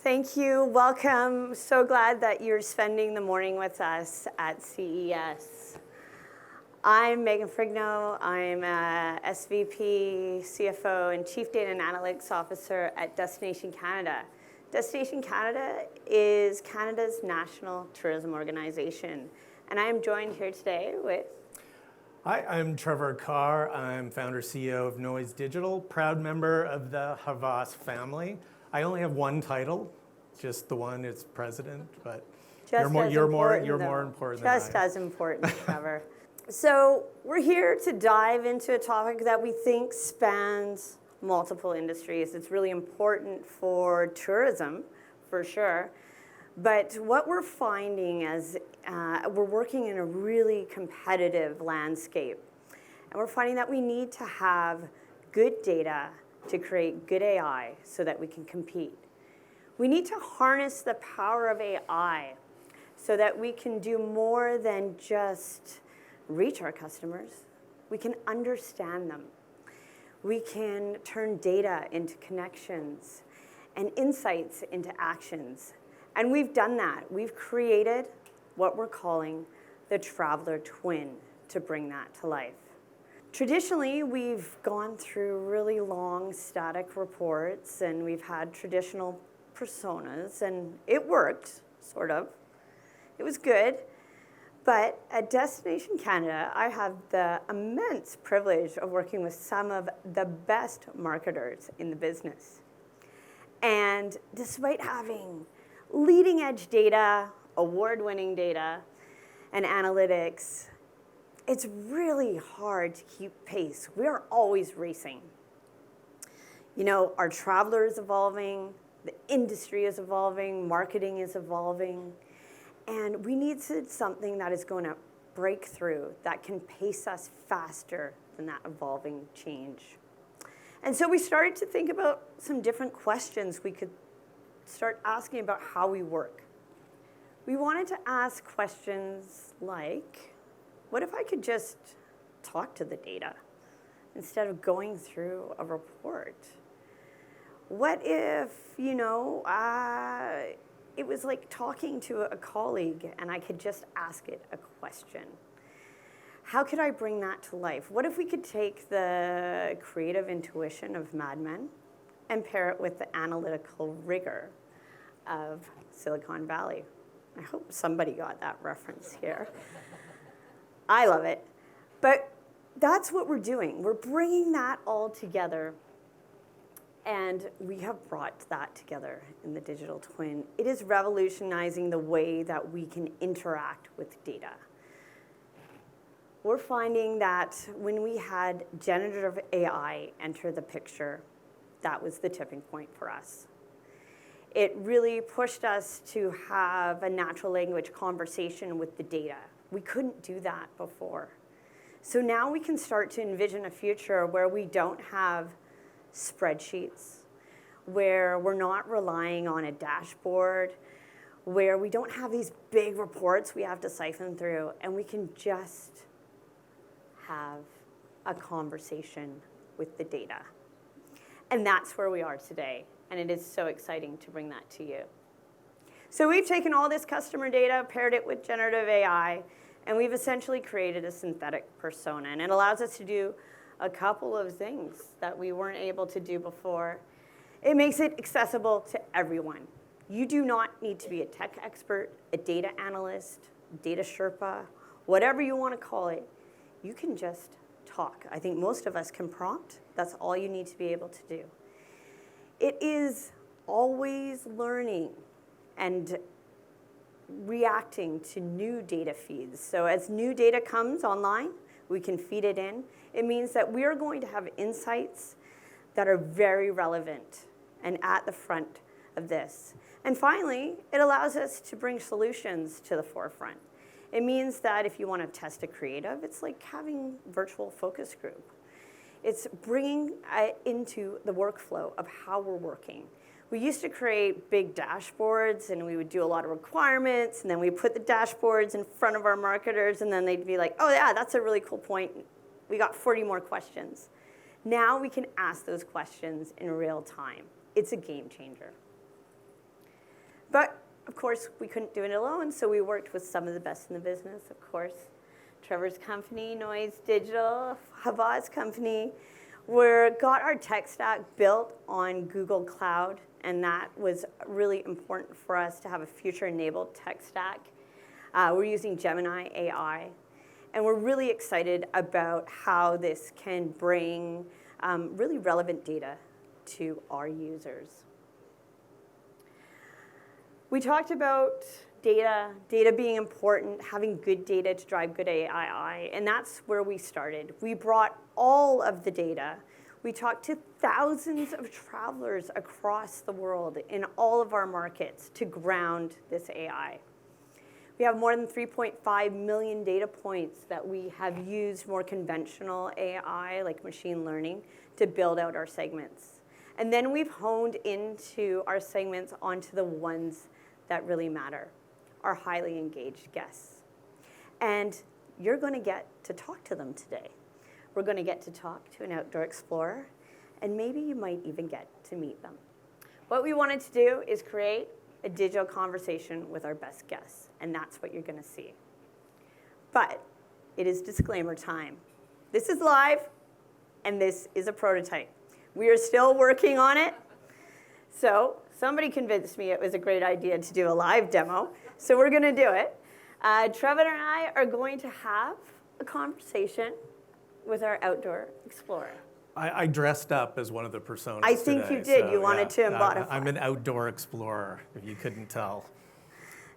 Thank you. Welcome. So glad that you're spending the morning with us at CES. I'm Meaghan Ferrigno. I'm a SVP, CFO, and Chief Data and Analytics Officer at Destination Canada. Destination Canada is Canada's national tourism organization. And I am joined here today with... Hi, I'm Trevor Carr. I'm founder CEO of Noise Digital, proud member of the Havas family. I only have one title, just the one, it's president, but you're more important than I am. Just as important, Trevor. So we're here to dive into a topic that we think spans multiple industries. It's really important for tourism, for sure. But what we're finding as we're working in a really competitive landscape. And we're finding that we need to have good data to create good AI so that we can compete. We need to harness the power of AI so that we can do more than just reach our customers. We can understand them. We can turn data into connections and insights into actions. And we've done that. We've created what we're calling the traveler twin to bring that to life. Traditionally, we've gone through really long static reports and we've had traditional personas, and it worked, sort of. It was good. But at Destination Canada, I have the immense privilege of working with some of the best marketers in the business. And despite having leading edge data, award-winning data, and analytics, it's really hard to keep pace. We are always racing. You know, our traveler is evolving, the industry is evolving, marketing is evolving, and we need something that is going to break through, that can pace us faster than that evolving change. And so we started to think about some different questions we could start asking about how we work. We wanted to ask questions like, what if I could just talk to the data instead of going through a report? What if, it was like talking to a colleague and I could just ask it a question? How could I bring that to life? What if we could take the creative intuition of Mad Men and pair it with the analytical rigor of Silicon Valley? I hope somebody got that reference here. I love it. But that's what we're doing. We're bringing that all together, and we have brought that together in the digital twin. It is revolutionizing the way that we can interact with data. We're finding that when we had generative AI enter the picture, that was the tipping point for us. It really pushed us to have a natural language conversation with the data. We couldn't do that before. So now we can start to envision a future where we don't have spreadsheets, where we're not relying on a dashboard, where we don't have these big reports we have to siphon through, and we can just have a conversation with the data. And that's where we are today. And it is so exciting to bring that to you. So we've taken all this customer data, paired it with generative AI, and we've essentially created a synthetic persona. And it allows us to do a couple of things that we weren't able to do before. It makes it accessible to everyone. You do not need to be a tech expert, a data analyst, data Sherpa, whatever you want to call it. You can just talk. I think most of us can prompt. That's all you need to be able to do. It is always learning and reacting to new data feeds. So as new data comes online, we can feed it in. It means that we are going to have insights that are very relevant and at the front of this. And finally, it allows us to bring solutions to the forefront. It means that if you want to test a creative, it's like having virtual focus group. It's bringing into the workflow of how we're working. We used to create big dashboards, and we would do a lot of requirements, and then we put the dashboards in front of our marketers, and then they'd be like, oh yeah, that's a really cool point. We got 40 more questions. Now we can ask those questions in real time. It's a game changer. course, we couldn't do it alone, so we worked with some of the best in the business, of course. Trevor's company, Noise Digital, Havas company, got our tech stack built on Google Cloud, and that was really important for us to have a future-enabled tech stack. We're using Gemini AI, and we're really excited about how this can bring really relevant data to our users. We talked about data being important, having good data to drive good AI, and that's where we started. We brought all of the data. We talked to thousands of travelers across the world in all of our markets to ground this AI. We have more than 3.5 million data points that we have used more conventional AI, like machine learning, to build out our segments. And then we've honed into our segments onto the ones that really matter, our highly engaged guests. And you're going to get to talk to them today. We're going to get to talk to an outdoor explorer, and maybe you might even get to meet them. What we wanted to do is create a digital conversation with our best guests, and that's what you're going to see. But it is disclaimer time. This is live, and this is a prototype. We are still working on it. So somebody convinced me it was a great idea to do a live demo, so we're going to do it. Trevor and I are going to have a conversation with our outdoor explorer. I dressed up as one of the personas I think today, you did. So, You wanted to embody. I'm an outdoor explorer, if you couldn't tell.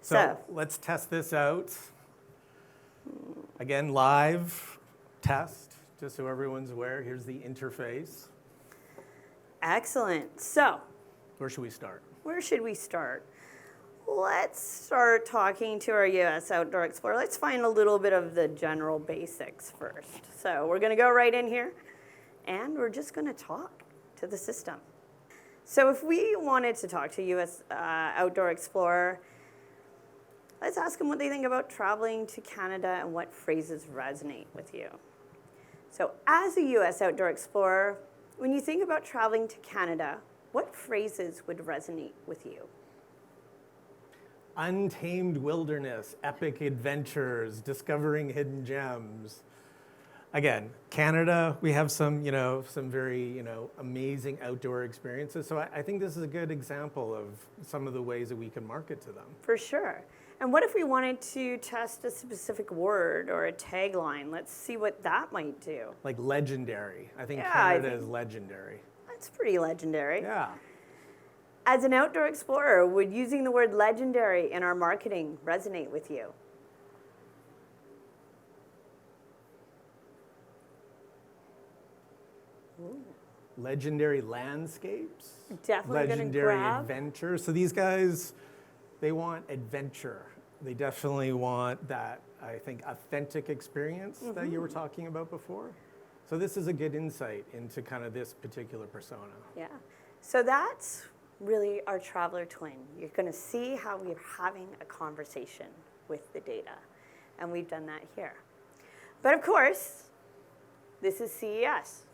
So let's test this out. Again, live test, just so everyone's aware. Here's the interface. Excellent. So Where should we start? where should we start? Let's start talking to our US outdoor explorer. Let's find a little bit of the general basics first. So we're going to go right in here, and we're just going to talk to the system. So if we wanted to talk to US outdoor explorer, let's ask them what they think about traveling to Canada and what phrases resonate with you. So as a US outdoor explorer, when you think about traveling to Canada, what phrases would resonate with you? Untamed wilderness, epic adventures, discovering hidden gems. Again, Canada, we have some very, amazing outdoor experiences. So I think this is a good example of some of the ways that we can market to them. For sure. And what if we wanted to test a specific word or a tagline? Let's see what that might do. Like legendary. I think Yeah, Canada is legendary. That's pretty legendary. Yeah. As an outdoor explorer, would using the word legendary in our marketing resonate with you? Ooh. Legendary landscapes. Definitely going to legendary grab. adventure. So these guys, they want adventure. They definitely want that, I think, authentic experience that you were talking about before. So this is a good insight into kind of this particular persona. Yeah. So that's really our traveler twin. You're going to see how we're having a conversation with the data. And we've done that here. But of course, this is CES.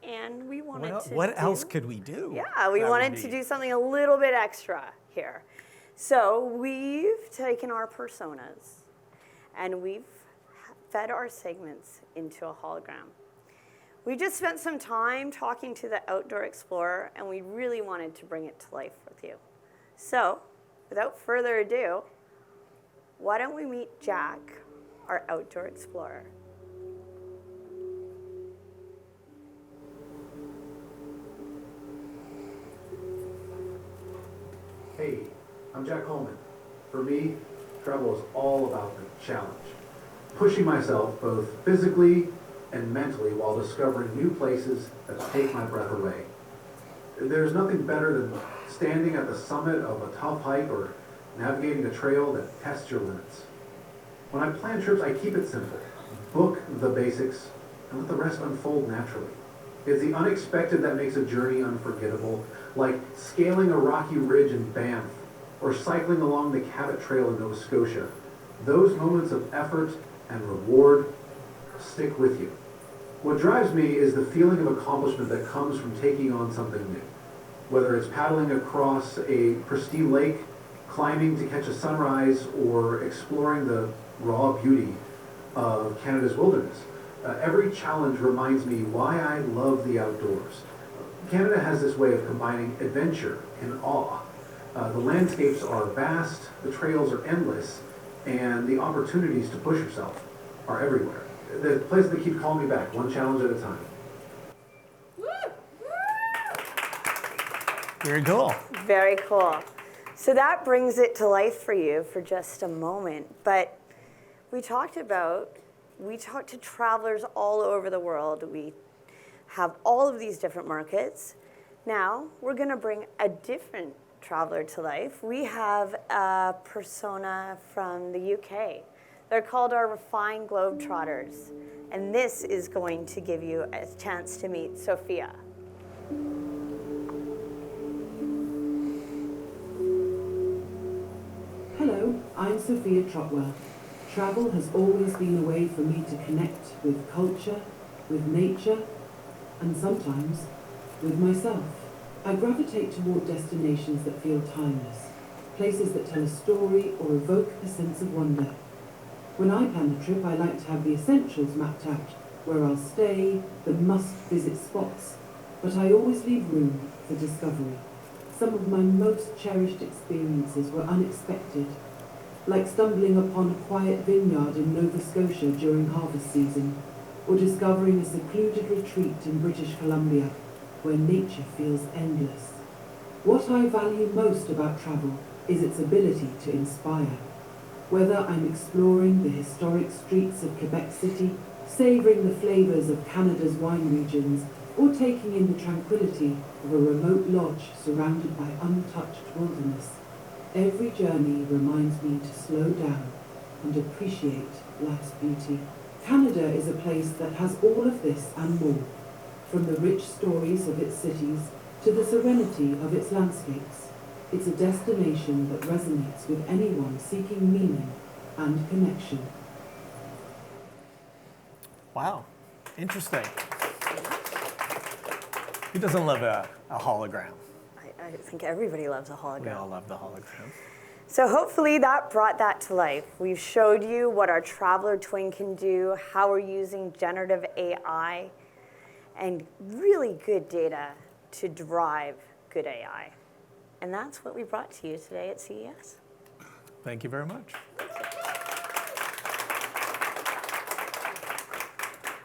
And we wanted to What else could we do? Yeah, we wanted to do something a little bit extra here. So we've taken our personas and we've fed our segments into a hologram. We just spent some time talking to the outdoor explorer, and we really wanted to bring it to life with you. So, without further ado, why don't we meet Jack, our outdoor explorer. Hey, I'm Jack Coleman. For me, travel is all about the challenge. Pushing myself both physically and mentally while discovering new places that take my breath away. There's nothing better than standing at the summit of a tough hike or navigating a trail that tests your limits. When I plan trips, I keep it simple. Book the basics and let the rest unfold naturally. It's the unexpected that makes a journey unforgettable, like scaling a rocky ridge in Banff or cycling along the Cabot Trail in Nova Scotia. Those moments of effort and reward stick with you. What drives me is the feeling of accomplishment that comes from taking on something new. Whether it's paddling across a pristine lake, climbing to catch a sunrise, or exploring the raw beauty of Canada's wilderness. Every challenge reminds me why I love the outdoors. Canada has this way of combining adventure and awe. The landscapes are vast, the trails are endless, and the opportunities to push yourself are everywhere. The places that keep calling me back, one challenge at a time. Very cool. Very cool. So that brings it to life for you for just a moment. But we talked to travelers all over the world. We have all of these different markets. Now we're going to bring a different traveler to life. We have a persona from the UK. They're called our refined globetrotters. And this is going to give you a chance to meet Sophia. Hello, I'm Sophia Trotwell. Travel has always been a way for me to connect with culture, with nature, and sometimes with myself. I gravitate toward destinations that feel timeless, places that tell a story or evoke a sense of wonder. When I plan a trip, I like to have the essentials mapped out, where I'll stay, the must-visit spots, but I always leave room for discovery. Some of my most cherished experiences were unexpected, like stumbling upon a quiet vineyard in Nova Scotia during harvest season, or discovering a secluded retreat in British Columbia, where nature feels endless. What I value most about travel is its ability to inspire. Whether I'm exploring the historic streets of Quebec City, savouring the flavours of Canada's wine regions, or taking in the tranquility of a remote lodge surrounded by untouched wilderness, every journey reminds me to slow down and appreciate life's beauty. Canada is a place that has all of this and more, from the rich stories of its cities to the serenity of its landscapes. It's a destination that resonates with anyone seeking meaning and connection. Wow, interesting. Who doesn't love a hologram? I think everybody loves a hologram. We all love the hologram. So hopefully that brought that to life. We've showed you what our traveler twin can do, how we're using generative AI, and really good data to drive good AI. And that's what we brought to you today at CES. Thank you very much.